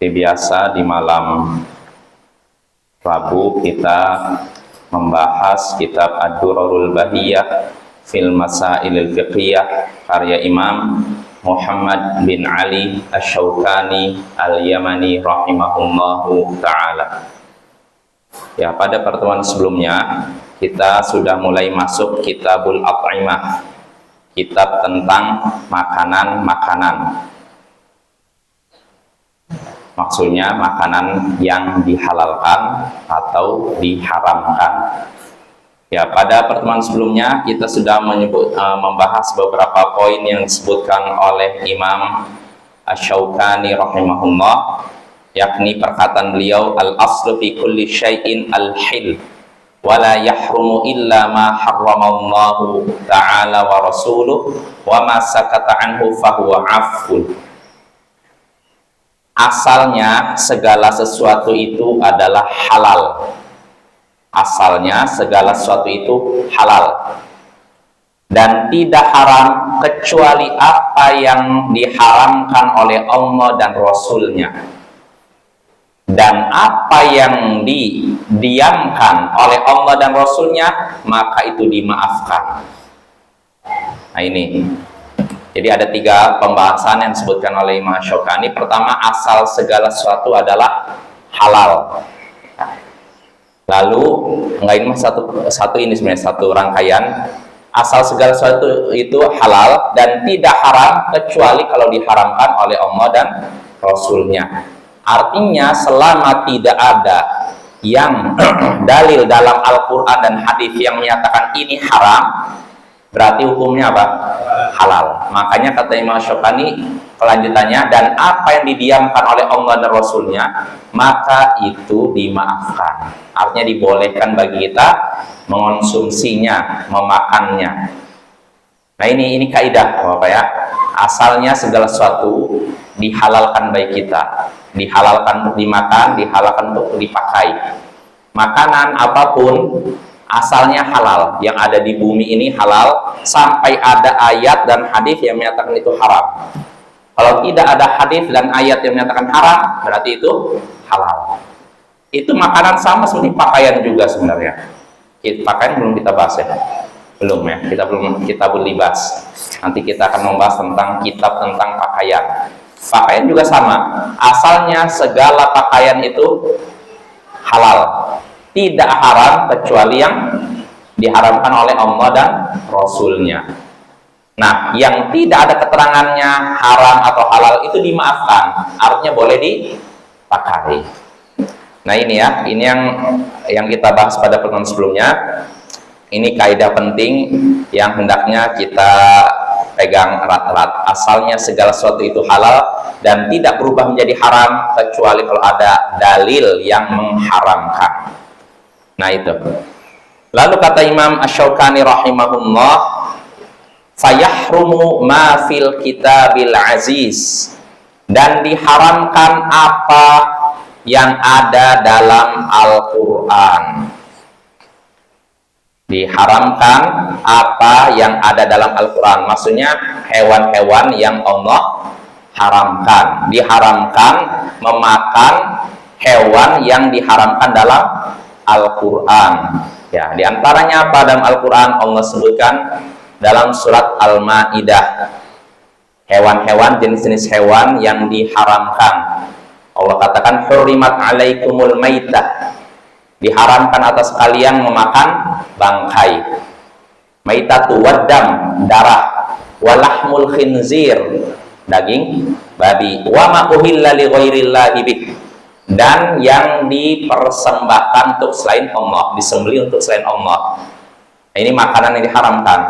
Seperti biasa di malam Rabu kita membahas kitab Ad-Durarul Bahiyah fil Masailil Fiqhiyah karya Imam Muhammad bin Ali Asy-Syaukani Al-Yamani rahimahullahu ta'ala. Ya, pada pertemuan sebelumnya kita sudah mulai masuk Kitabul At'imah, kitab tentang makanan-makanan. Maksudnya makanan yang dihalalkan atau diharamkan. Ya, pada pertemuan sebelumnya kita sudah membahas beberapa poin yang disebutkan oleh Imam Asy-Syaukani rahimahullah, yakni perkataan beliau, al-aslu fi kulli syai'in al-hil wa la yahrumu illa ma harramallahu ta'ala wa rasuluh wa ma sakata anhu fahuwa afun. Asalnya segala sesuatu itu adalah halal. Asalnya segala sesuatu itu halal dan tidak haram kecuali apa yang diharamkan oleh Allah dan Rasul-Nya, dan apa yang didiamkan oleh Allah dan Rasul-Nya maka itu dimaafkan. Nah ini, jadi ada 3 pembahasan yang disebutkan oleh Imam Asy-Syaukani. Pertama, asal segala sesuatu adalah halal. Lalu, enggak, ini satu ini sebenarnya satu rangkaian. Asal segala sesuatu itu halal dan tidak haram kecuali kalau diharamkan oleh Allah dan Rasul-Nya. Artinya selama tidak ada yang dalil dalam Al-Quran dan hadis yang menyatakan ini haram, berarti hukumnya apa? Halal. Makanya kata Imam Asy-Syaukani kelanjutannya, dan apa yang didiamkan oleh Allah dan Rasul-Nya maka itu dimaafkan. Artinya dibolehkan bagi kita mengonsumsinya, memakannya. Nah ini kaidah Bapak ya. Asalnya segala sesuatu dihalalkan bagi kita, dihalalkan untuk dimakan, dihalalkan untuk dipakai. Makanan apapun asalnya halal, yang ada di bumi ini halal sampai ada ayat dan hadis yang menyatakan itu haram. Kalau tidak ada hadis dan ayat yang menyatakan haram, berarti itu halal. Itu makanan sama seperti pakaian juga sebenarnya. Pakaian belum kita bahas ya? Belum ya, kita belum kitabul libas. Nanti kita akan membahas tentang kitab tentang pakaian. Pakaian juga sama, asalnya segala pakaian itu halal, tidak haram kecuali yang diharamkan oleh Allah dan Rasul-Nya. Nah, yang tidak ada keterangannya haram atau halal itu dimaafkan, artinya boleh dipakai. Nah ini ya, ini yang kita bahas pada pertemuan sebelumnya. Ini kaidah penting yang hendaknya kita pegang erat-erat. Asalnya segala sesuatu itu halal dan tidak berubah menjadi haram kecuali kalau ada dalil yang mengharamkan. Nah itu. Lalu kata Imam Asy-Syaukani rahimahullah, fayahrumu ma fil kitabil aziz, dan diharamkan apa yang ada dalam Al-Quran. Diharamkan apa yang ada dalam Al-Quran, maksudnya hewan-hewan yang Allah haramkan. Diharamkan memakan hewan yang diharamkan dalam Al-Quran. Ya, diantaranya apa dalam Al-Quran? Allah sebutkan dalam surat Al-Ma'idah hewan-hewan, jenis-jenis hewan yang diharamkan. Allah katakan hurrimat alaikumul maitah, diharamkan atas kalian memakan bangkai. Maitatu waddam, darah, walahmul khinzir, daging babi, wa ma uhilla li ghairillahi bih, dan yang dipersembahkan untuk selain Allah, disembelih untuk selain Allah. Ini makanan yang diharamkan.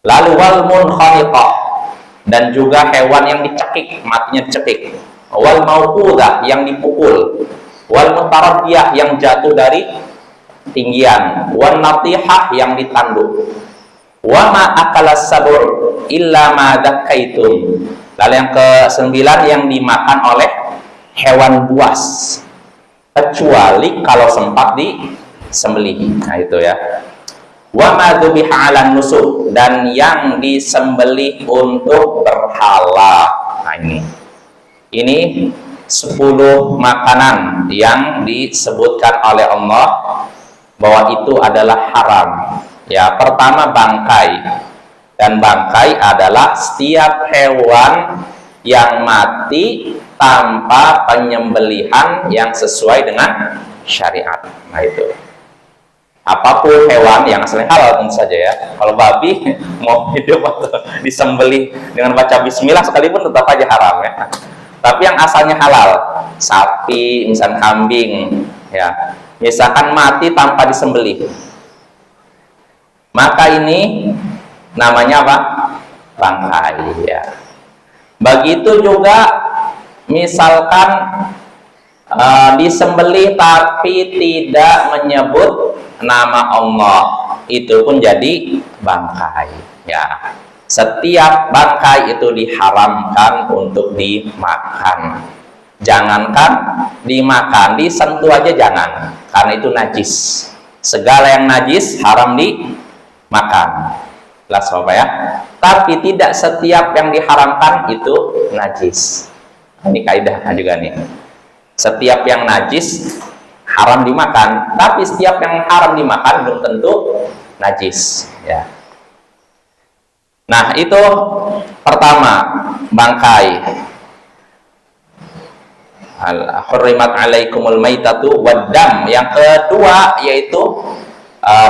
Lalu wal munkhaniqah, dan juga hewan yang dicekik, matinya dicekik. Wal mauqudah, yang dipukul. Wal mutaraddiyah, yang jatuh dari tinggian. Wan natihah, yang ditanduk. Wa ma akalas sabur illa ma dzakaitum. Lalu yang ke-9, yang dimakan oleh hewan buas kecuali kalau sempat disembelih. Nah itu ya. Wa ma dzubiha 'alan nusuk, dan yang disembelih untuk berhala. Nah ini 10 makanan yang disebutkan oleh Allah bahwa itu adalah haram. Ya, pertama bangkai. Dan bangkai adalah setiap hewan yang mati tanpa penyembelihan yang sesuai dengan syariat. Nah itu. Apapun hewan yang asalnya halal tentu saja ya. Kalau babi mau hidup atau disembelih dengan baca bismillah sekalipun tetap aja haram ya. Tapi yang asalnya halal, sapi, misalkan kambing, ya, misalkan mati tanpa disembelih, maka ini namanya apa? Bangkai. Ya. Begitu juga, misalkan disembelih tapi tidak menyebut nama Allah, itu pun jadi bangkai. Ya. Setiap bangkai itu diharamkan untuk dimakan. Jangankan dimakan, disentuh aja jangan, karena itu najis. Segala yang najis haram dimakan. Jelas Bapak ya? Tapi tidak setiap yang diharamkan itu najis. Ini kaidah juga nih. Setiap yang najis haram dimakan, tapi setiap yang haram dimakan belum tentu najis. Ya. Nah, itu pertama, bangkai. Hurrimat alaikumul maitatu waddam. Yang kedua yaitu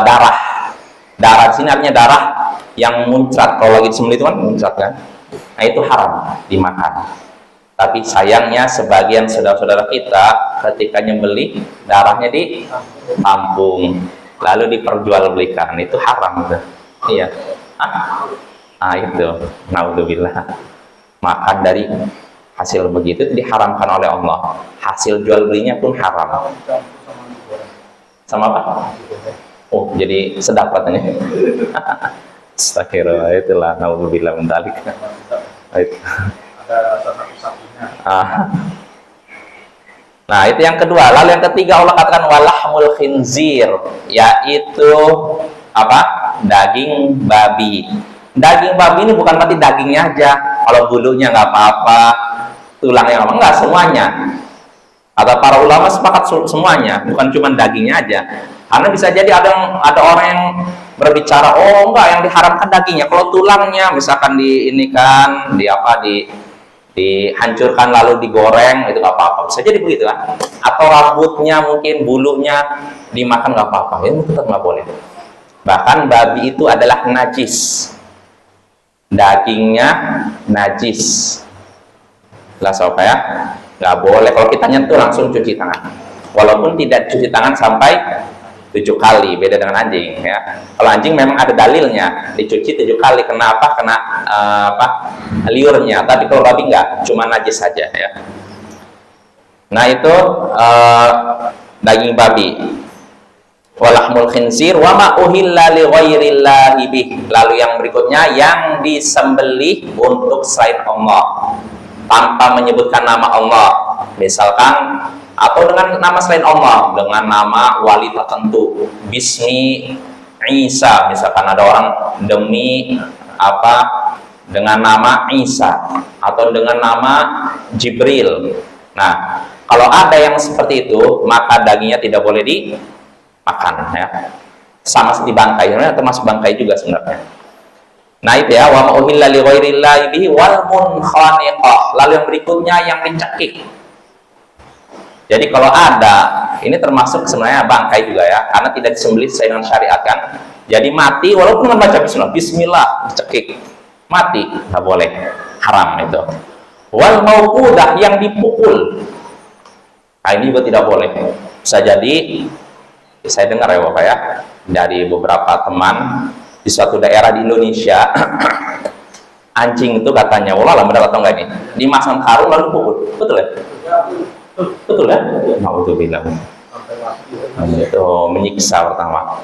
darah. Darah sini artinya darah yang muncrat. Kalau lagi disembelih itu kan muncrat kan. Nah, itu haram dimakan. Tapi sayangnya sebagian saudara-saudara kita ketika nyembelih darahnya ditampung lalu diperjualbelikan. Itu haram. Iya. Ah itu, naudzubillah. Makan dari hasil begitu itu diharamkan oleh Allah. Hasil jual belinya pun haram. Sama apa? Oh, jadi sedap katanya. Astagfirullah, itulah naudzubillah min dzalik. Nah, itu yang kedua. Lalu yang ketiga Allah katakan walahmul khinzir, yaitu apa? Daging babi. Daging babi ini bukan berarti dagingnya aja. Kalau bulunya nggak apa-apa, tulangnya apa enggak, semuanya. Atau para ulama sepakat semuanya, bukan cuma dagingnya aja. Karena bisa jadi ada orang yang berbicara, oh enggak, yang diharamkan dagingnya. Kalau tulangnya misalkan dihancurkan lalu digoreng, itu nggak apa-apa. Bisa jadi begitu kan? Atau rambutnya mungkin bulunya dimakan nggak apa-apa, itu tetap nggak boleh. Bahkan babi itu adalah najis. Dagingnya najis. Lah apa ya? Nggak boleh. Kalau kita nyentuh langsung cuci tangan. Walaupun tidak cuci tangan sampai 7 kali, beda dengan anjing ya. Kalau anjing memang ada dalilnya, dicuci 7 kali. Kenapa? Kena liurnya. Tapi kalau babi nggak, cuma najis saja ya. Nah itu daging babi. Walahmul khinzir wa ma uhilla li ghairillahi bih. Lalu yang berikutnya yang disembelih untuk selain Allah tanpa menyebutkan nama Allah, misalkan, atau dengan nama selain Allah, dengan nama wali tertentu, bismi Isa, misalkan ada orang demi apa dengan nama Isa atau dengan nama Jibril. Nah, kalau ada yang seperti itu, maka dagingnya tidak boleh makan ya. Sama seperti bangkai, sebenarnya termasuk bangkai juga sebenarnya. Nah itu ya, wa ma uhilla li ghairillahi bihi wal munkhaniqah. Lalu yang berikutnya yang dicekik. Jadi kalau ada, ini termasuk sebenarnya bangkai juga ya, karena tidak disembelih sesuai dengan syariat kan. Jadi mati walaupun membaca bismillah dicekik, mati nggak boleh, haram itu. Wal mauqudah, yang dipukul. Nah, ini juga tidak boleh. Bisa jadi saya dengar ya Bapak ya, dari beberapa teman di suatu daerah di Indonesia, anjing itu katanya, wallah benar atau enggak nih, dimasang karung lalu pukul, betul ya? Betul ya? Naudzubillah. Itu menyiksa pertama.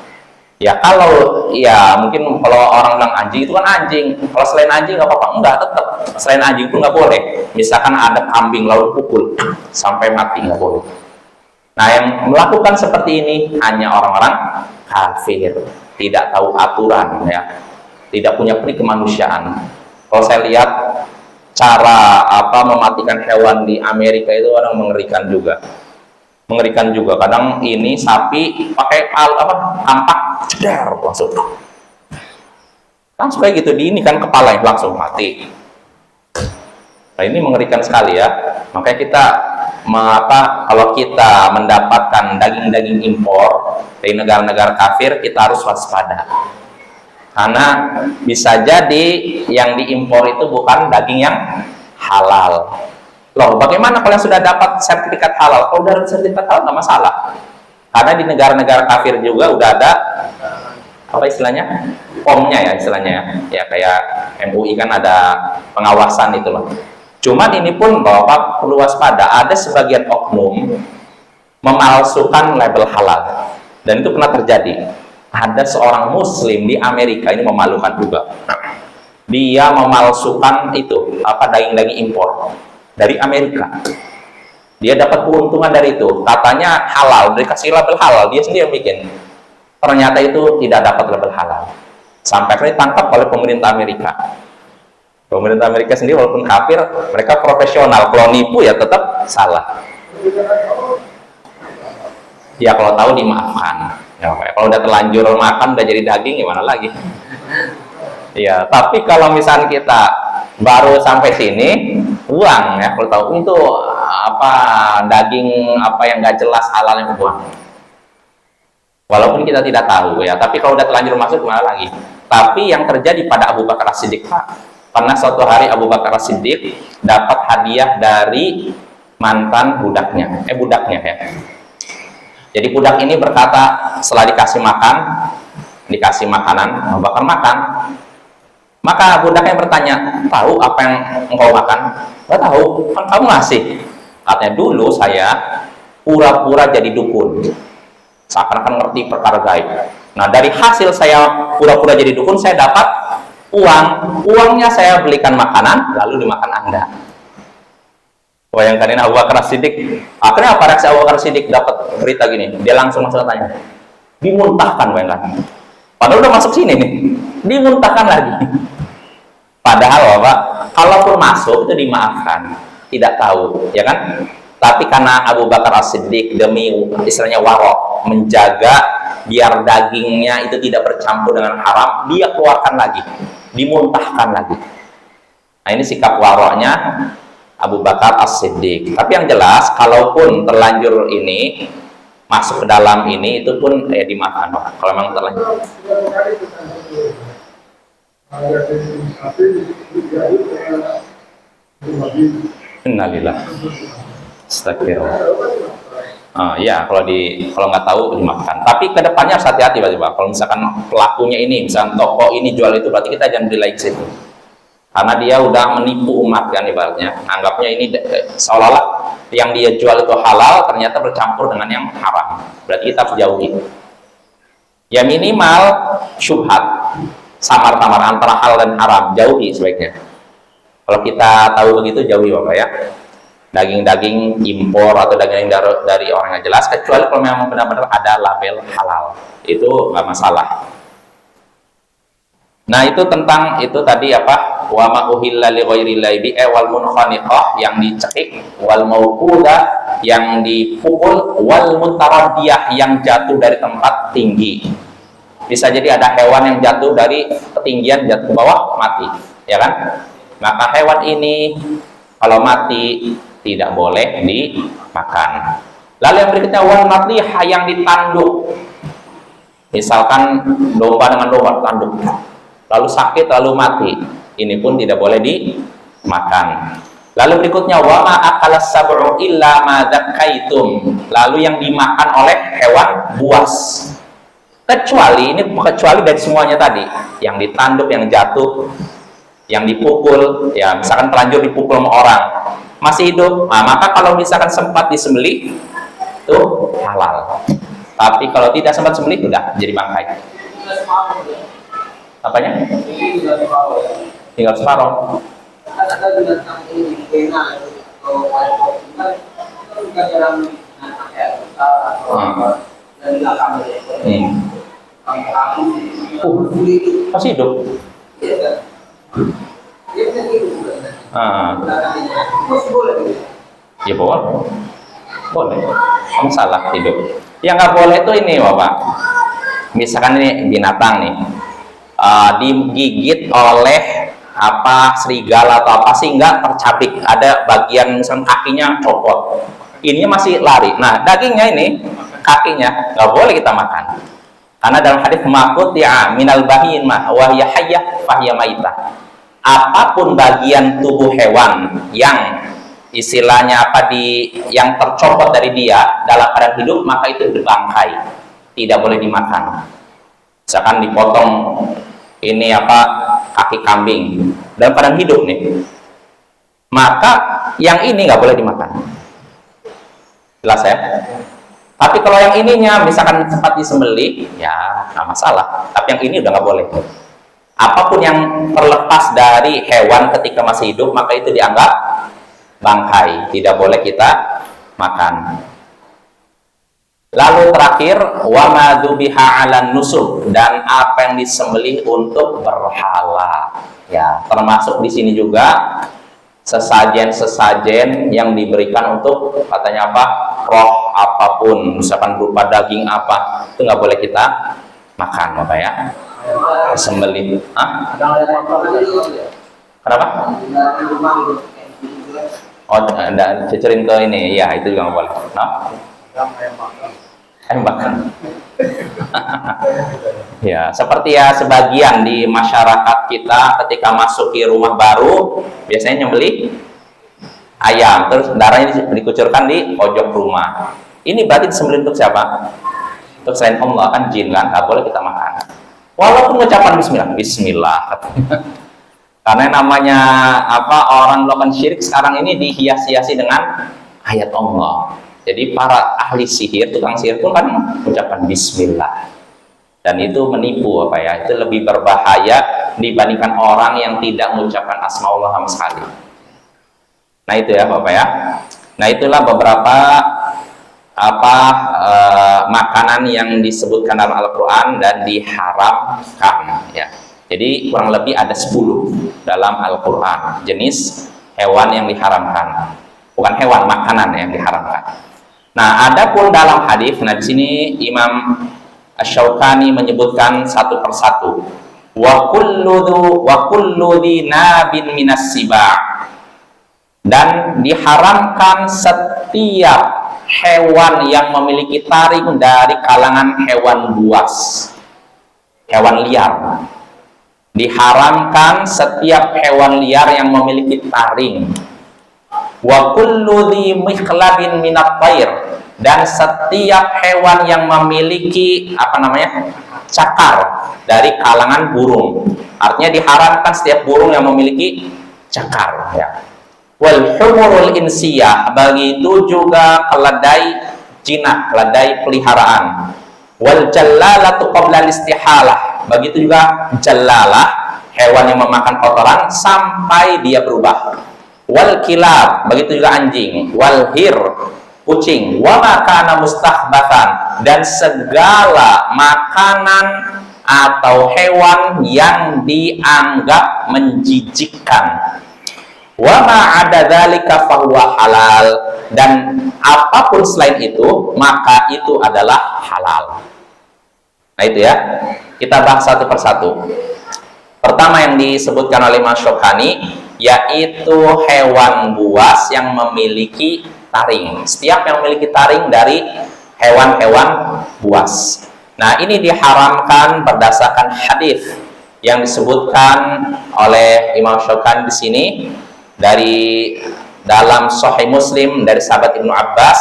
Ya kalau ya mungkin kalau orang bilang anjing itu kan anjing, kalau selain anjing nggak apa-apa, enggak, tetap selain anjing pun nggak boleh. Misalkan ada kambing lalu pukul sampai mati, nggak boleh. Nah, yang melakukan seperti ini hanya orang-orang kafir, tidak tahu aturan ya, tidak punya pri kemanusiaan. Kalau saya lihat cara apa mematikan hewan di Amerika itu orang mengerikan juga. Mengerikan juga. Kadang ini sapi pakai kampak ceder langsung. Langsung kayak gitu di ini kan kepalanya langsung mati. Nah, ini mengerikan sekali ya. Makanya kita kalau kita mendapatkan daging-daging impor dari negara-negara kafir, kita harus waspada. Karena bisa jadi yang diimpor itu bukan daging yang halal. Loh, bagaimana kalau yang sudah dapat sertifikat halal? Kalau udah sertifikat halal nggak masalah. Karena di negara-negara kafir juga udah ada apa istilahnya? POM-nya ya istilahnya ya. Kayak MUI kan ada pengawasan itu loh. Cuman ini pun Bapak perlu waspada, ada sebagian oknum memalsukan label halal. Dan itu pernah terjadi. Ada seorang muslim di Amerika, ini memalukan juga. Dia memalsukan itu daging-daging impor dari Amerika. Dia dapat keuntungan dari itu, katanya halal, dikasih label halal, dia sendiri yang bikin. Ternyata itu tidak dapat label halal. Sampai ditangkap oleh pemerintah Amerika. Pemerintah Amerika sendiri walaupun kafir, mereka profesional. Kalau nipu ya tetap salah. Ya kalau tahu dimaafkan. Ya, kalau udah terlanjur makan udah jadi daging gimana lagi? Ya, tapi kalau misalnya kita baru sampai sini, buang ya. Kalau tahu itu daging yang nggak jelas halalnya, buang. Walaupun kita tidak tahu ya, tapi kalau udah terlanjur masuk gimana lagi? Tapi yang terjadi pada Abu Bakar As-Siddiq, karena suatu hari Abu Bakar As-Siddiq dapat hadiah dari mantan budaknya ya. Jadi budak ini berkata, setelah dikasih makanan, Abu Bakar makan. Maka budaknya bertanya, tahu apa yang engkau makan? Nggak tahu, kan kamu ngasih. Katanya, dulu saya pura-pura jadi dukun, seakan-akan ngerti perkara gaib. Nah, dari hasil saya pura-pura jadi dukun, saya dapat uangnya saya belikan makanan, lalu dimakan Anda. Bayangkan ini Abu Bakar As-Siddiq. Akhirnya apa reaksi Abu Bakar As-Siddiq dapat berita gini? Dia langsung tanya, dimuntahkan, bayangkan. Padahal udah masuk sini nih, dimuntahkan lagi. Padahal Bapak, kalaupun masuk itu dimaafkan, tidak tahu, ya kan? Tapi karena Abu Bakar As-Siddiq demi istilahnya warok, menjaga biar dagingnya itu tidak bercampur dengan haram, dia keluarkan lagi, dimuntahkan lagi. Nah, ini sikap waroknya Abu Bakar As-Siddiq. Tapi yang jelas, kalaupun terlanjur ini masuk ke dalam ini, itu pun dimaafkan, Pak. Kalau memang terlanjur. Innalillah. Astagfirullah. Ya, kalau nggak tahu dimaafkan. Tapi kedepannya harus hati-hati, Pak. Kalau misalkan pelakunya ini, misalkan toko ini jual itu, berarti kita jangan beli lagi situ. Karena dia udah menipu umat kan ibaratnya. Anggapnya ini seolah-olah yang dia jual itu halal, ternyata bercampur dengan yang haram. Berarti kita harus jauhi. Ya minimal syubhat, samar-samar antara halal dan haram, jauhi sebaiknya. Kalau kita tahu begitu, jauhi Bapak ya. Daging-daging impor atau daging dari orang yang jelas, kecuali kalau memang benar-benar ada label halal, itu nggak masalah. Nah, itu tentang itu tadi wa ma uhilla li ghairillahi bi wal munkhaniqah yang dicekik, wal mauqudah yang dipukul, wal mutaraddiyah yang jatuh dari tempat tinggi. Bisa jadi ada hewan yang jatuh dari ketinggian, jatuh ke bawah, mati, ya kan? Maka hewan ini kalau mati tidak boleh dimakan. Lalu yang berikutnya wal madlihah yang ditanduk. Misalkan domba dengan domba tanduk, lalu sakit lalu mati, ini pun tidak boleh dimakan. Lalu berikutnya wa ma akalas sab'u illa ma dzakaitum, lalu yang dimakan oleh hewan buas, kecuali dari semuanya tadi, yang ditanduk, yang jatuh, yang dipukul, ya misalkan terlanjur dipukul sama orang masih hidup, nah, maka kalau misalkan sempat disembelih itu halal. Tapi kalau tidak sempat sembelih, udah jadi bangkai. Apanya? Tinggal separuh. Masih hidup. Ah. Ya boleh, boleh. Kamu salah hidup. Yang nggak boleh itu ini, Bapak. Misalkan ini binatang nih, digigit oleh apa serigala atau apa sehingga tercabik, ada bagian misalkan kakinya copot, ininya masih lari. Nah, dagingnya ini, kakinya nggak boleh kita makan. Karena dalam hadis makut ya minal bahin mah wahya hayyah fahya maitah. Apapun bagian tubuh hewan yang istilahnya yang tercopot dari dia dalam keadaan hidup, maka itu dibangkai, tidak boleh dimakan. Misalkan dipotong ini kaki kambing dalam keadaan hidup nih, maka yang ini nggak boleh dimakan. Jelas ya? Tapi kalau yang ininya misalkan sempat disembelih, ya nggak masalah. Tapi yang ini udah nggak boleh. Apapun yang terlepas dari hewan ketika masih hidup, maka itu dianggap bangkai, tidak boleh kita makan. Lalu terakhir, wa madzubiha 'alan nusuk, dan apa yang disembelih untuk berhala. Ya, termasuk di sini juga sesajen-sesajen yang diberikan untuk katanya roh apapun, misalkan berupa daging apa, itu nggak boleh kita makan, Bapak ya. Sembelih. Kenapa? Oh, Anda cecerin ke ini, ya itu juga nggak boleh. Nah? Bahkan. Ya, seperti ya sebagian di masyarakat kita ketika masuk ke rumah baru biasanya nyembelih ayam, terus darahnya dikucurkan di pojok rumah. Ini berarti disembelih untuk siapa? Untuk selain Allah, kan jin kan, nggak boleh kita makan. Walaupun ucapan Bismillah. Karena namanya orang melakukan syirik sekarang ini dihias-hiasi dengan ayat Allah. Jadi para ahli sihir, tukang sihir pun kan ucapan Bismillah. Dan itu menipu itu lebih berbahaya dibandingkan orang yang tidak mengucapkan asma Allah sama sekali. Nah itu ya Bapak ya. Nah itulah beberapa makanan yang disebutkan dalam Al-Quran dan diharamkan ya. Jadi kurang lebih ada 10 dalam Al-Quran jenis hewan yang diharamkan. Bukan hewan, makanan yang diharamkan. Nah, adapun dalam hadis, di sini Imam Asy-Syaukani menyebutkan satu persatu. Wa kullu dhi nabin minas siba'. Dan diharamkan setiap hewan yang memiliki taring dari kalangan hewan buas, hewan liar. Diharamkan setiap hewan liar yang memiliki taring. Wa kullu dhi mikhlabin minat thair, dan setiap hewan yang memiliki cakar dari kalangan burung. Artinya diharamkan setiap burung yang memiliki cakar ya. Wal humurul insiyah, begitu juga keledai jinak, keledai peliharaan. Wal jallalatu qabla istihalah, begitu juga jallalah, hewan yang memakan kotoran sampai dia berubah. Wal kilab, begitu juga anjing. Wal hir, kucing. Wa makana mustahbatan, dan segala makanan atau hewan yang dianggap menjijikkan. Wa ma ada dzalika fahuwa halal, dan apapun selain itu maka itu adalah halal. Nah itu ya, kita bahas satu persatu. Pertama yang disebutkan oleh Mas Syaukani yaitu hewan buas yang memiliki taring. Setiap yang memiliki taring dari hewan-hewan buas. Nah, ini diharamkan berdasarkan hadis yang disebutkan oleh Imam Syaukani di sini dari dalam Sahih Muslim dari sahabat Ibnu Abbas.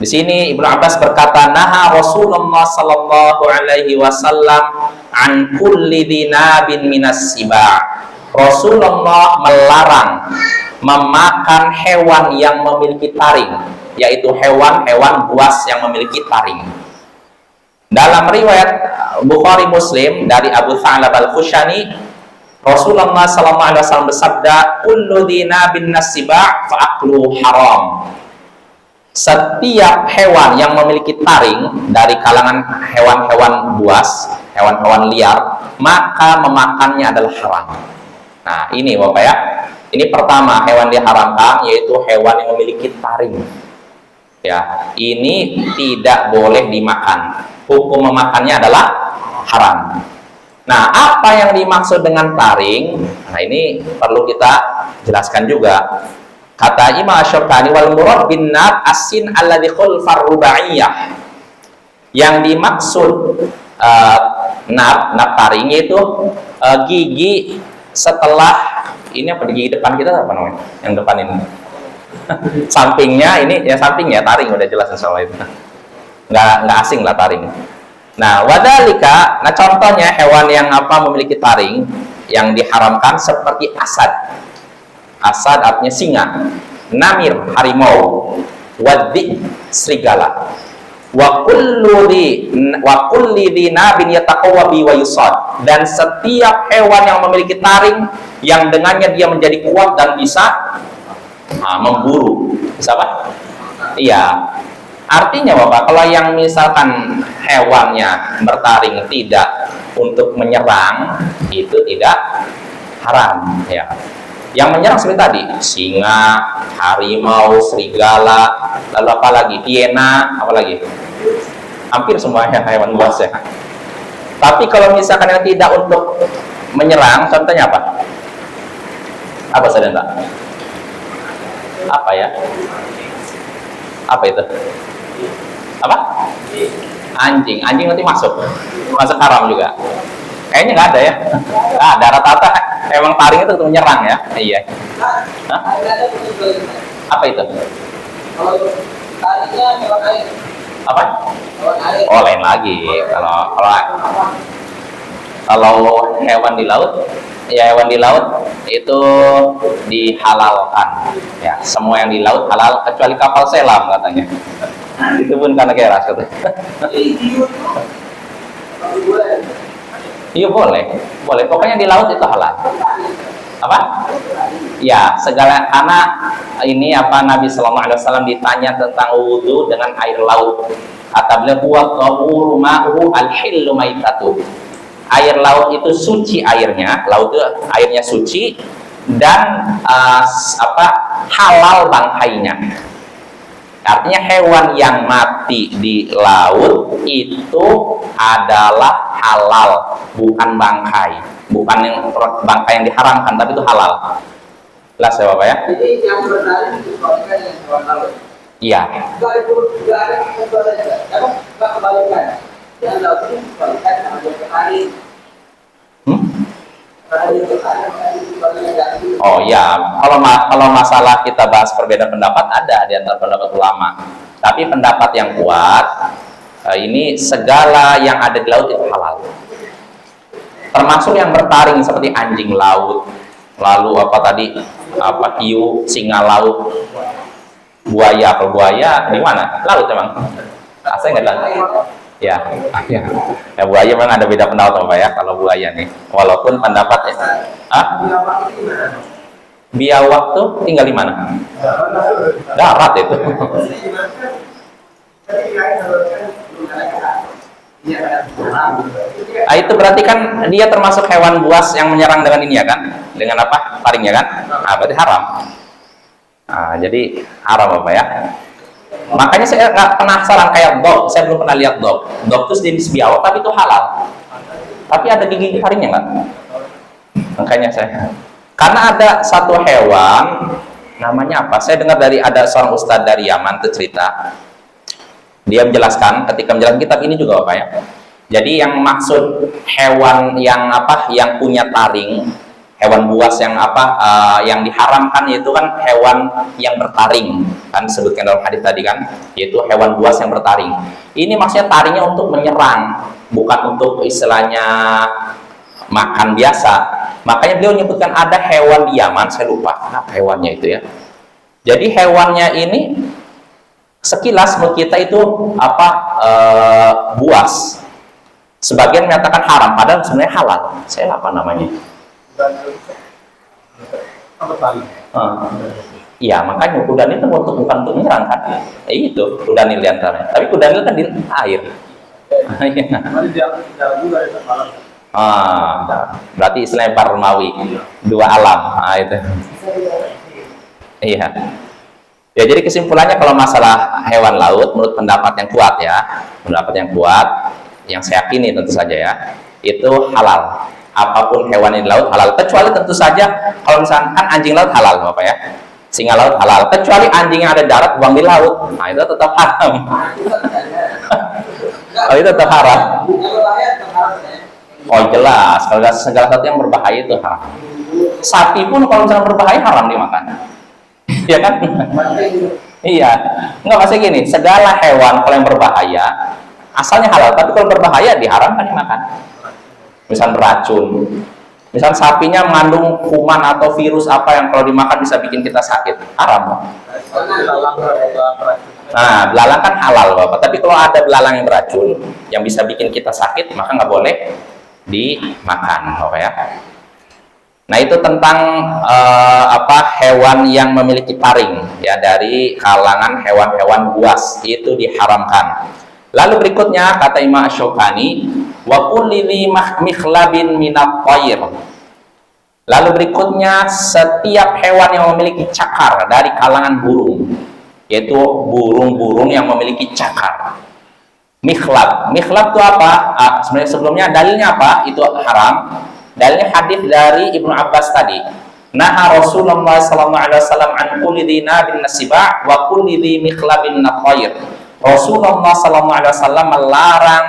Di sini Ibnu Abbas berkata, "Naha Rasulullah sallallahu alaihi wasallam an kulli dinabin minas siba." Rasulullah melarang memakan hewan yang memiliki taring, yaitu hewan-hewan buas yang memiliki taring. Dalam riwayat Bukhari Muslim dari Abu Tha'lab Al-Khushani, Rasulullah SAW bersabda, "Kullu dinabin nasiba' fa'aklu haram." Setiap hewan yang memiliki taring dari kalangan hewan-hewan buas, hewan-hewan liar, maka memakannya adalah haram. Nah, ini Bapak ya. Ini pertama hewan diharamkan, yaitu hewan yang memiliki taring. Ya, ini tidak boleh dimakan. Hukum memakannya adalah haram. Nah, apa yang dimaksud dengan taring? Nah, ini perlu kita jelaskan juga. Kata Imam Asy-Syaukani, wal murad bin nab asin alladzi khulfar rubaiyah. Yang dimaksud nab taring itu gigi setelah ini apa, di gigi depan kita apa namanya? Yang depan ini. Sampingnya ini, ya sampingnya taring, udah jelas soal itu. Nggak asing lah taring. Nah, wadalika, nah contohnya hewan yang apa memiliki taring yang diharamkan seperti asad. Asad artinya singa, namir harimau, waddi serigala. Wa kulli dinabin yataqawwa bi wa yusad, dan setiap hewan yang memiliki taring yang dengannya dia menjadi kuat dan bisa memburu. Bisa apa? Iya. Artinya Bapak, kalau yang misalkan hewannya bertaring tidak untuk menyerang, itu tidak haram ya. Yang menyerang seperti tadi, singa, harimau, serigala, lalu apa lagi? Hiena, apa lagi? Hampir semuanya hewan buas ya. Tapi kalau misalkan yang tidak untuk menyerang, contohnya apa? Apa saja enggak? Apa ya? Apa itu? Apa? Anjing. Anjing nanti masuk haram juga. Kayaknya nggak ada ya. Nggak ada, rata-rata emang taring itu untuk menyerang ya. Iya. Hah? Apa itu? Apa? Oh, lain lagi. Kalau hewan di laut, ya hewan di laut itu dihalalkan. Ya, semua yang di laut halal kecuali kapal selam katanya. Itu pun karena keras katanya. Iya boleh. Pokoknya di laut itu halal. Apa? Ya, segala, karena ini apa, Nabi Sallallahu Alaihi Wasallam ditanya tentang wudhu dengan air laut. Kata beliau, huwa tahuru ma'uhu al-hillu maitatu. Air laut itu suci airnya, laut itu airnya suci dan halal bangkainya. Artinya hewan yang mati di laut itu adalah halal, bukan bangkai, bukan yang bangkai yang diharamkan, tapi itu halal. Jelas ya Bapak ya? Jadi yang bertaring disesuaikan dengan hewan laut. Iya. Enggak ada kebalikan. Yang laut ini disesuaikan sama yang bertaring. Oh ya, kalau masalah kita bahas perbedaan pendapat, ada di antara pendapat ulama. Tapi pendapat yang kuat, ini segala yang ada di laut itu halal. Termasuk yang bertaring seperti anjing laut, lalu apa tadi, hiu, singa laut, buaya di mana? Laut emang. Saya nggak tahu. Ya, buaya memang ada beda pendapat Bapak ya kalau buaya nih. Walaupun pendapatnya, biawak tuh tinggal di mana? Darat itu. Itu berarti kan dia termasuk hewan buas yang menyerang dengan ini ya kan? Dengan apa? Taringnya kan? Berarti haram. Jadi haram Bapak ya. Makanya saya nggak penasaran kayak dog. Saya belum pernah lihat dog. Dog itu jenis biawak tapi itu halal. Tapi ada gigi taringnya nggak? Makanya karena ada satu hewan namanya apa? Saya dengar dari ada seorang ustadz dari Yaman itu cerita. Dia menjelaskan ketika menjelaskan kitab ini juga Bapak ya. Jadi yang maksud hewan yang punya taring, hewan buas yang yang diharamkan itu kan hewan yang bertaring, kan disebutkan dalam hadis tadi kan, yaitu hewan buas yang bertaring. Ini maksudnya taringnya untuk menyerang, bukan untuk istilahnya makan biasa. Makanya beliau menyebutkan ada hewan di Yaman, saya lupa apa hewannya itu ya. Jadi hewannya ini sekilas menurut kita itu buas. Sebagian menyatakan haram, padahal sebenarnya halal. Saya lupa namanya. Iya, makanya kudanil itu bukan untuk menyerang kan? Itu kudanil di antaranya. Tapi kudanil kan di air. Berarti istilahnya barmawi, dua alam. Itu. Iya. Ya, jadi kesimpulannya kalau masalah hewan laut, menurut pendapat yang kuat ya, yang saya yakini tentu saja ya, itu halal. Apapun hewan di laut halal, kecuali tentu saja kalau misalkan anjing laut halal, Bapak ya, singa laut halal, kecuali anjing yang ada darat buang di laut, nah itu tetap haram. Oh, itu tetap haram. Oh jelas, kalau segala sesuatu yang berbahaya itu haram. Sapi pun kalau misalkan berbahaya haram dimakan. Iya kan? Iya, nggak masih gini. Segala hewan kalau yang berbahaya asalnya halal, tapi kalau berbahaya diharamkan dimakan. Misal beracun, misal sapinya mengandung kuman atau virus apa yang kalau dimakan bisa bikin kita sakit, haram. Nah, belalang kan halal Bapak, tapi kalau ada belalang yang beracun yang bisa bikin kita sakit, maka nggak boleh dimakan, Bapak ya. Nah, itu tentang hewan yang memiliki taring ya, dari kalangan hewan-hewan buas itu diharamkan. Lalu berikutnya kata Imam Asy-Syaukani, wa kulli mikhlabin minat thair. Lalu berikutnya setiap hewan yang memiliki cakar dari kalangan burung, yaitu burung-burung yang memiliki cakar. Mikhlab itu apa? Sebenarnya sebelumnya dalilnya apa? Itu haram. Dalilnya hadis dari Ibnu Abbas tadi. Naha Rasulullah sallallahu alaihi wasallam an kulli dhinabin nasiba wa kulli dhi mikhlabin naqair. Rasulullah sallallahu alaihi wasallam melarang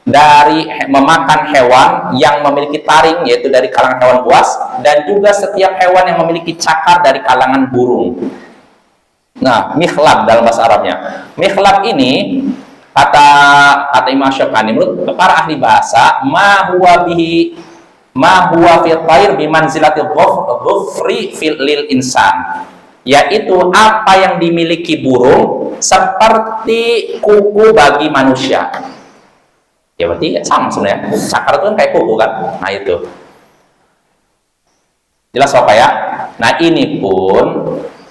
dari memakan hewan yang memiliki taring, yaitu dari kalangan hewan buas, dan juga setiap hewan yang memiliki cakar dari kalangan burung. Nah, mikhlab dalam bahasa Arabnya. Mikhlab ini kata Imam Syaukani, menurut para ahli bahasa, ma huwa fi thair bi manzilatil dhufri fil lil insan, yaitu apa yang dimiliki burung seperti kuku bagi manusia. Ya berarti sama sebenarnya, cakar itu kan kayak kuku kan. Nah itu jelas Bapak ya. Nah ini pun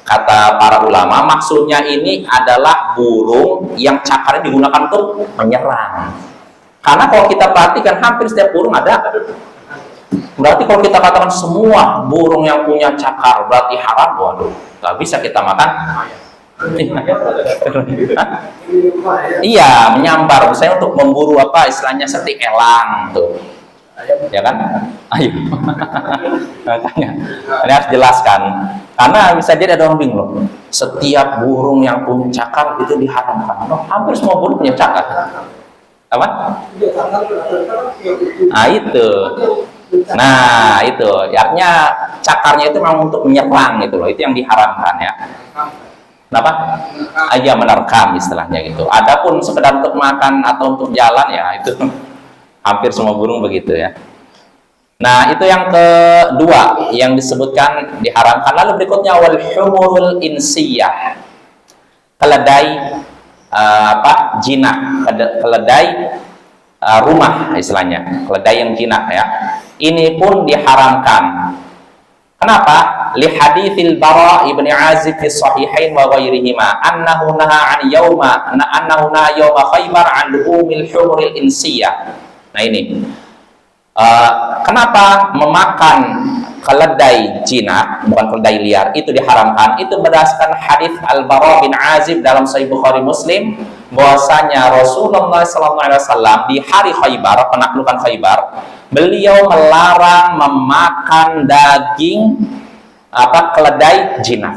kata para ulama, maksudnya ini adalah burung yang cakarnya digunakan untuk menyerang. Karena kalau kita perhatikan hampir setiap burung ada. Berarti kalau kita katakan semua burung yang punya cakar berarti haram, waduh, nggak bisa kita makan. Iya, menyambar, misalnya untuk memburu apa istilahnya seperti elang tuh, ya kan? Ayo, makanya ini harus jelaskan, karena bisa jadi ada orang bingung, setiap burung yang punya cakar itu diharamkan. Hampir semua burung punya cakar. Apa? Nah itu. Nah itu, artinya cakarnya itu memang untuk menyerang gitu loh, itu yang diharamkan ya. Kenapa? Aja menerkam istilahnya gitu. Adapun sekedar untuk makan atau untuk jalan ya itu hampir semua burung begitu ya. Nah itu yang kedua yang disebutkan diharamkan. Lalu berikutnya wal humurul insiyah, keledai jinak, keledai rumah istilahnya, keledai yang jinak ya. Ini pun diharamkan. Kenapa? Li haditsil Bara ibn Azib fi sahihain wa ghairihima annahu naha an yauma Khaybar an luhumil humuril insiyah. Nah ini kenapa memakan keledai jinak, bukan keledai liar, itu diharamkan? Itu berdasarkan hadis Al-Bara bin Azib dalam Sahih Bukhari Muslim, bahwasanya Rasulullah SAW di hari Khaybar, penaklukan Khaybar, beliau melarang memakan daging keledai jinak.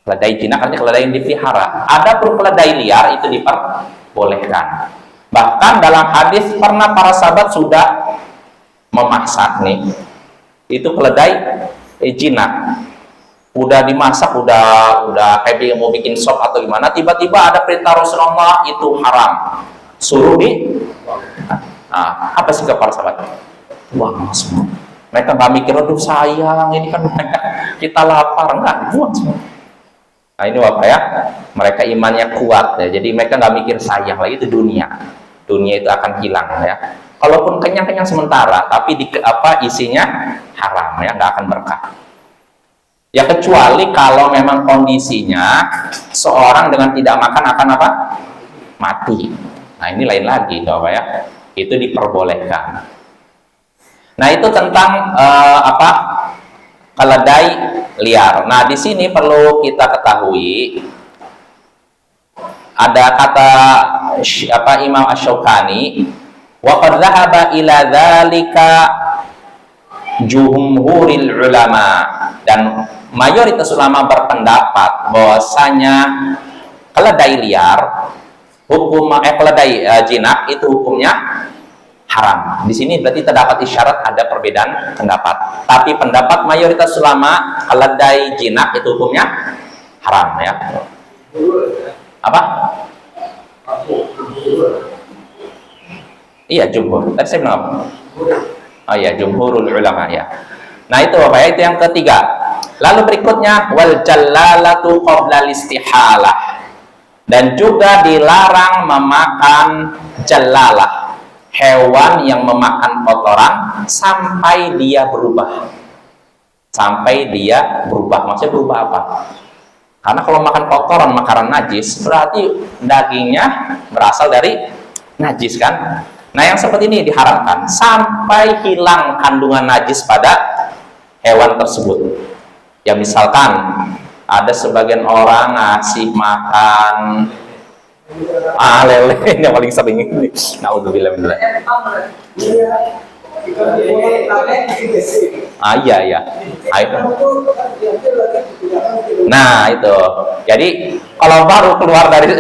Keledai jinak artinya keledai yang dipelihara. Adapun keledai liar itu diperbolehkan. Bahkan dalam hadis pernah para sahabat sudah memasak nih, itu keledai jinak, udah dimasak, udah kayak mau bikin sop atau gimana, tiba-tiba ada perintah Rasulullah itu haram, suruh apa sih para sahabat? Buang semua. Mereka nggak mikir, aduh sayang, ini kan kita lapar, enggak, buang semua. Nah ini Bapak ya, mereka imannya kuat ya, jadi mereka nggak mikir sayang lagi, itu dunia itu akan hilang ya. Kalaupun kenyang sementara, tapi isinya haram ya, nggak akan berkah. Ya kecuali kalau memang kondisinya seorang dengan tidak makan akan mati. Nah ini lain lagi Bapak ya, itu diperbolehkan. Nah, itu tentang apa? Keledai liar. Nah, di sini perlu kita ketahui ada kata Imam Asy-Syaukani, wa qad dhahaba ila dzalika jumhuril ulama, dan mayoritas ulama berpendapat bahwasanya keledai liar keledai jinak itu hukumnya haram. Di sini berarti terdapat isyarat ada perbedaan pendapat. Tapi pendapat mayoritas ulama keledai jinak itu hukumnya haram ya. Apa? Iya, jumhur. Tadi saya bilang apa? Oh iya, jumhurul ulama ya. Nah, itu apa ya? Itu yang ketiga. Lalu berikutnya wal jallalatu qabla istihalah. Dan juga dilarang memakan jallalah, hewan yang memakan kotoran sampai dia berubah. Sampai dia berubah. Maksudnya berubah apa? Karena kalau makan kotoran, makanan najis, berarti dagingnya berasal dari najis kan? Nah, yang seperti ini diharamkan sampai hilang kandungan najis pada hewan tersebut. Ya, misalkan ada sebagian orang ngasih makan lele, yang paling sering ini. Naudzubillah min dzalik. Iya. Nah, itu. Jadi kalau baru keluar dari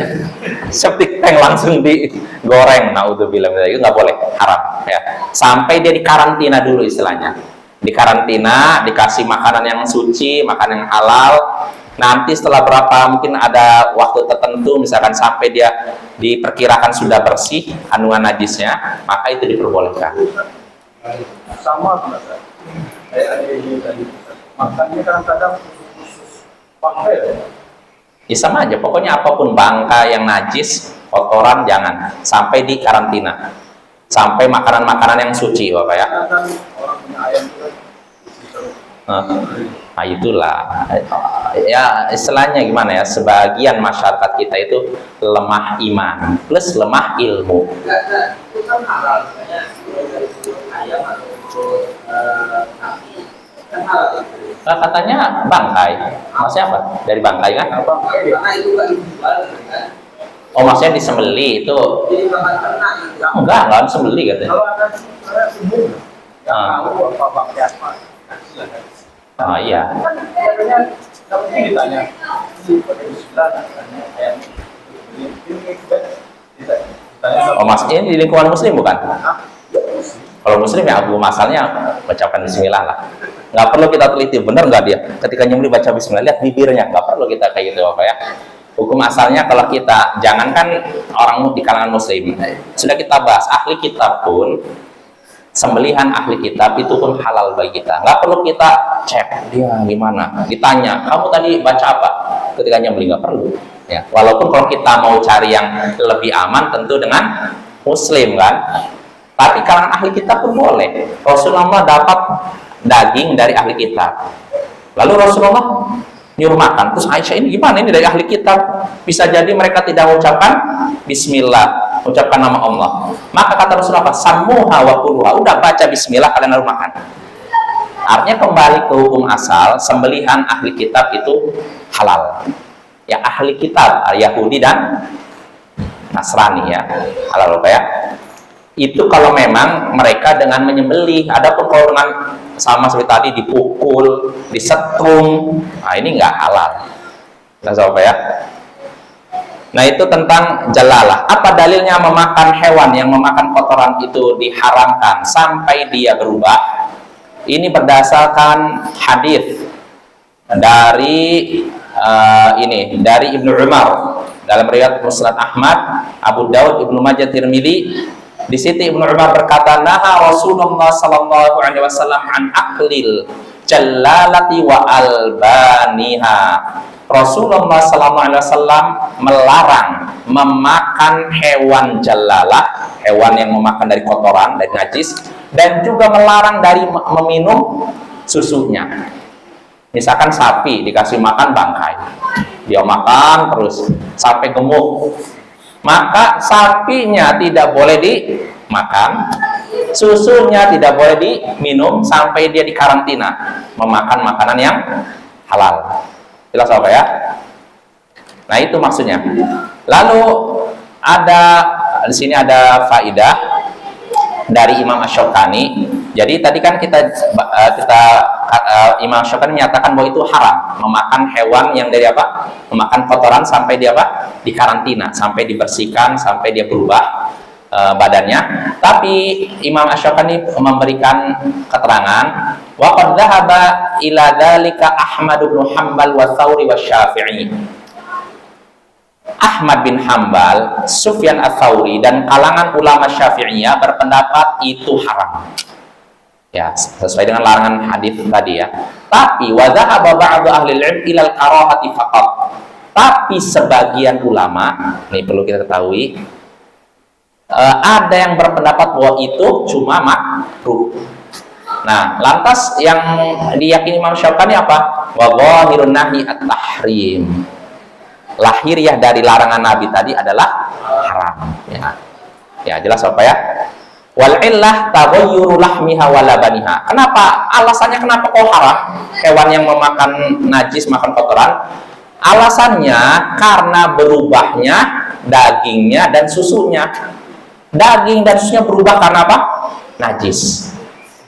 septic tank langsung digoreng, naudzubillah min dzalik, itu nggak boleh, haram ya. Sampai dia dikarantina dulu istilahnya. Dikarantina, dikasih makanan yang suci, makanan yang halal. Nanti setelah berapa, mungkin ada waktu tertentu, misalkan sampai dia diperkirakan sudah bersih kandungan najisnya, maka itu diperbolehkan. Sama benar. Kayak ada ini tadi. Makannya kadang-kadang khusus bangkai. Ya sama aja, pokoknya apapun bangkai yang najis, kotoran jangan, sampai di karantina. Sampai makanan-makanan yang suci, Bapak ya. Kadang orang punya ayam itu Nah, itulah. Ya, istilahnya gimana ya? Sebagian masyarakat kita itu lemah iman plus lemah ilmu. Itu kan halal, misalnya dari ayam atau sapi, kan halal. Nah, katanya bangkai. Maksudnya apa? Dari bangkai kan? Karena itu nggak dijual, kan? Oh, maksudnya disembeli itu? Jadi bahan ternak itu. Enggak disembeli katanya. kalau ada umum yang tahu apa bangkai apa. Oh iya. Kan biasanya kalau ditanya si pakai bismillah katanya ayam ini ditanya. Oh, maksudnya ini di lingkungan muslim bukan? Kalau muslim ya abu masalnya bacakan bismillah lah. Nggak perlu kita teliti benar nggak dia ketika nyembeli baca bismillah, lihat bibirnya, nggak perlu kita kayak gitu Bapak ya. Hukum asalnya kalau kita, jangankan orang di kalangan muslim, sudah kita bahas, ahli kitab pun sembelihan ahli kitab itu pun halal bagi kita. Nggak perlu kita cek dia gimana, ditanya kamu tadi baca apa ketika nyembeli, nggak perlu ya. Walaupun kalau kita mau cari yang lebih aman tentu dengan muslim kan, tapi kalangan ahli kitab pun boleh. Rasulullah dapat daging dari ahli kitab, lalu Rasulullah nyuruh makan, terus Aisyah ini gimana ini dari ahli kitab, bisa jadi mereka tidak mengucapkan bismillah, mengucapkan nama Allah. Maka kata Rasulullah, sammuha wa kuluha, udah baca bismillah kalian harus makan. Artinya kembali ke hukum asal, sembelihan ahli kitab itu halal. Ya ahli kitab, Yahudi dan Nasrani ya, halal Bapak ya. Itu kalau memang mereka dengan menyembelih. Adapun kalau dengan sama seperti tadi dipukul, disetrum, nah ini nggak halal. Nah, Bapak ya. Nah, itu tentang jalalah. Apa dalilnya memakan hewan yang memakan kotoran itu diharamkan sampai dia berubah? Ini berdasarkan hadis dari dari Ibnu Umar dalam riwayat Musnad Ahmad, Abu Daud, Ibnu Majah, Tirmidzi. Di situ Ibnu Umar berkata, naha Rasulullah sallallahu alaihi wasallam an aklil jallalati wa albaniha. Rasulullah sallallahu alaihi wasallam melarang memakan hewan jallalah, hewan yang memakan dari kotoran, dari najis, dan juga melarang dari meminum susunya. Misalkan sapi dikasih makan bangkai, dia makan terus sampai gemuk, maka sapinya tidak boleh makan. Susunya tidak boleh diminum sampai dia dikarantina memakan makanan yang halal. Jelas apa ya? Nah, itu maksudnya. Lalu di sini ada faidah dari Imam Asy-Syaukani. Jadi tadi kan Imam Asy-Syaukani menyatakan bahwa itu haram memakan hewan yang dari apa? Memakan kotoran sampai dia apa? Dikarantina, sampai dibersihkan, sampai dia berubah badannya. Tapi Imam Asy-Syaukani memberikan keterangan wa qad dhahaba ila dzalika Ahmad bin Hanbal wa Tsauri wa Syafi'i. Ahmad bin Hanbal, Sufyan Ats-Tsauri dan kalangan ulama Syafi'iyah berpendapat itu haram. Ya, sesuai dengan larangan hadis tadi ya. Tapi wa dhahaba ba'du ahli al-'ilm ila al-karahati faqat. Tapi sebagian ulama, ini perlu kita ketahui, ada yang berpendapat bahwa itu cuma makruh. Nah, lantas yang diyakini Imam Syaukani apa? Wa dhahirun nahi at-tahrim. Lahiriah dari larangan Nabi tadi adalah haram. Ya, jelas apa ya? Wal illah taghayyuru lahmiha wa labaniha. Kenapa? Alasannya kenapa kok haram? Hewan yang memakan najis, makan kotoran. Alasannya karena berubahnya dagingnya dan susunya. Daging dan susunya berubah karena apa? Najis.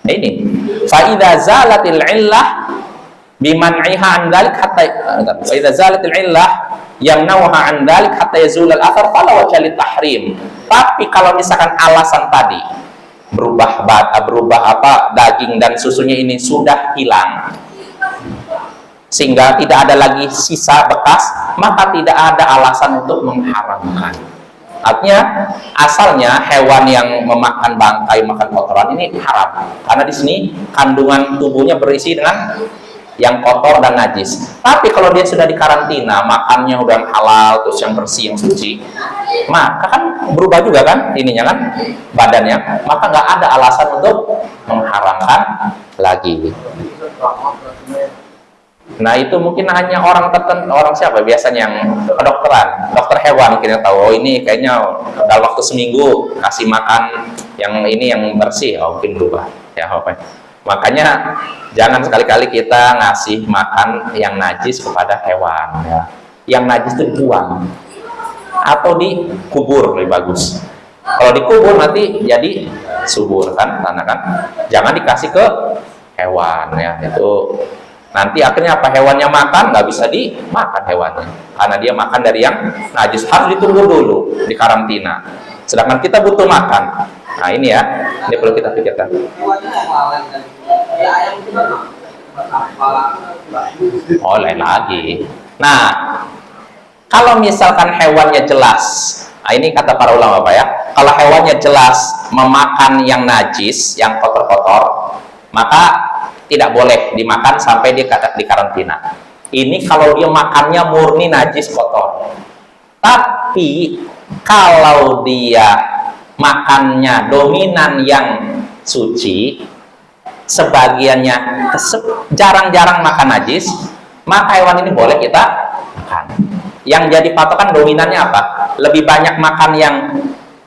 Nah, ini. Fa idza zalatil illah biman'iha an dzalik hatta fa idza zalatil illah yamnauha an dzalik hatta yazul al-athar fala wajha lit-tahrim. Tapi kalau misalkan alasan tadi berubah apa daging dan susunya ini sudah hilang sehingga tidak ada lagi sisa bekas, maka tidak ada alasan untuk mengharamkan. Artinya asalnya hewan yang memakan bangkai, makan kotoran ini haram karena di sini kandungan tubuhnya berisi dengan yang kotor dan najis. Tapi kalau dia sudah dikarantina, makannya udah halal, terus yang bersih, yang suci, maka kan berubah juga kan ininya kan badannya, maka nggak ada alasan untuk mengharamkan lagi. Nah, itu mungkin hanya orang tertentu, orang siapa biasanya yang kedokteran, dokter hewan mungkin yang tahu, oh ini kayaknya dalam waktu seminggu kasih makan yang ini yang bersih, oh mungkin berubah ya apa. Makanya jangan sekali-kali kita ngasih makan yang najis kepada hewan ya. Yang najis itu dibuang atau dikubur lebih bagus. Kalau dikubur nanti jadi subur kan, karena kan jangan dikasih ke hewan ya, itu nanti akhirnya apa, hewannya makan nggak bisa dimakan hewannya karena dia makan dari yang najis, harus ditunggu dulu di karantina, sedangkan kita butuh makan. Nah, ini ya, ini perlu kita pikirkan. Oh, lain lagi. Nah, kalau misalkan hewannya jelas, nah ini kata para ulama Pak ya, kalau hewannya jelas memakan yang najis, yang kotor-kotor, maka tidak boleh dimakan sampai dia di karantina. Ini kalau dia makannya murni najis kotor. Tapi kalau dia makannya dominan yang suci, sebagiannya jarang-jarang makan najis, maka hewan ini boleh kita makan. Yang jadi patokan dominannya apa? Lebih banyak makan yang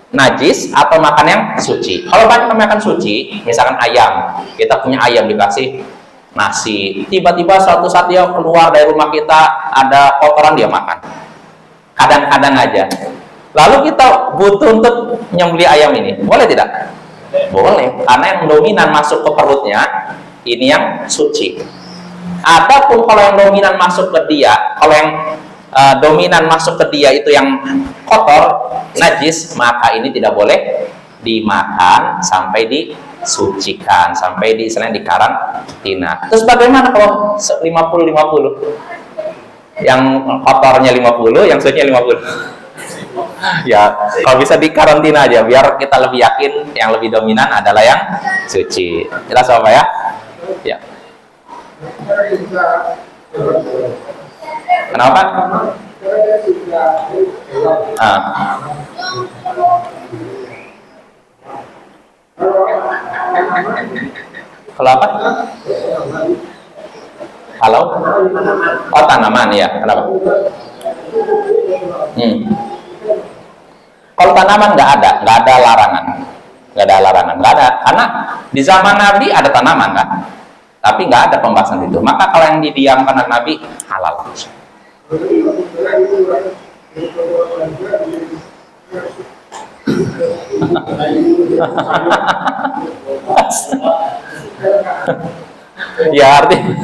najis atau makan yang suci. Kalau banyak makan suci, misalkan ayam, kita punya ayam dikasih nasi, tiba-tiba suatu saat dia keluar dari rumah kita ada kotoran, dia makan. Kadang-kadang aja. Lalu kita butuh untuk nyembelih ayam ini, boleh tidak? Boleh, karena yang dominan masuk ke perutnya ini yang suci. Adapun kalau yang dominan masuk ke dia, kalau yang dominan masuk ke dia itu yang kotor, najis, maka ini tidak boleh dimakan sampai disucikan, sampai di selain di karantina. Terus bagaimana kalau 50-50? Yang kotornya 50, yang sucinya 50? Ya, kalau bisa di karantina aja biar kita lebih yakin yang lebih dominan adalah yang suci. Jelas apa ya? Ya. Kenapa? Kalau apa? Halo? Oh, tanaman ya. Kenapa? Kalau tanaman nggak ada larangan. nggak ada larangan, nggak ada. Karena di zaman Nabi ada tanaman kan, tapi nggak ada pembahasan itu. Maka kalau yang didiamkan oleh Nabi halal. Ya artinya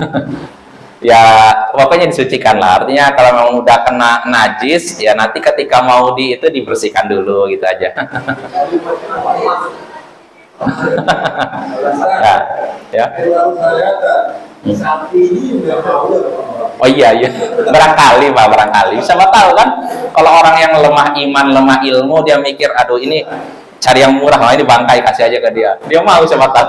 ya pokoknya disucikan lah. Artinya kalau memang udah kena najis ya nanti ketika mau itu dibersihkan dulu gitu aja. Ya. Oh iya iya, barangkali Pak, barangkali. Siapa tahu kan kalau orang yang lemah iman, lemah ilmu, dia mikir aduh ini cari yang murah, nah ini bangkai kasih aja ke dia. Dia mau siapa tahu.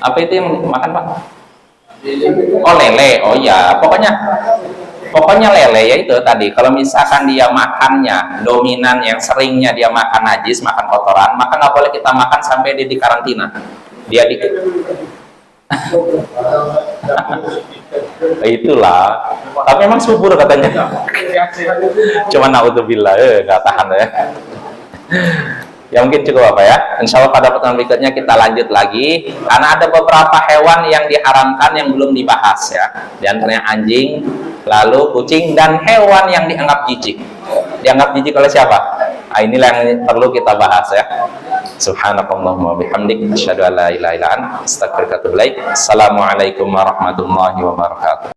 Apa itu yang makan Pak? Oh lele, oh iya, pokoknya lele ya itu tadi. Kalau misalkan dia makannya dominan yang seringnya dia makan najis, makan kotoran, maka nggak boleh kita makan sampai dia di karantina. Dia di itulah. Tapi memang subur katanya. Cuma naudzubillah, nggak tahan ya. Ya mungkin cukup apa ya. Insya Allah pada pertemuan berikutnya kita lanjut lagi karena ada beberapa hewan yang diharamkan yang belum dibahas ya. Di antaranya anjing, lalu kucing dan hewan yang dianggap jijik. Dianggap jijik oleh siapa? Nah, inilah yang perlu kita bahas ya. Subhanakallahumma bihamdik asyhadu an la ilaha illa anta astaghfiruka wa atubu ilaik. Assalamualaikum warahmatullahi wabarakatuh.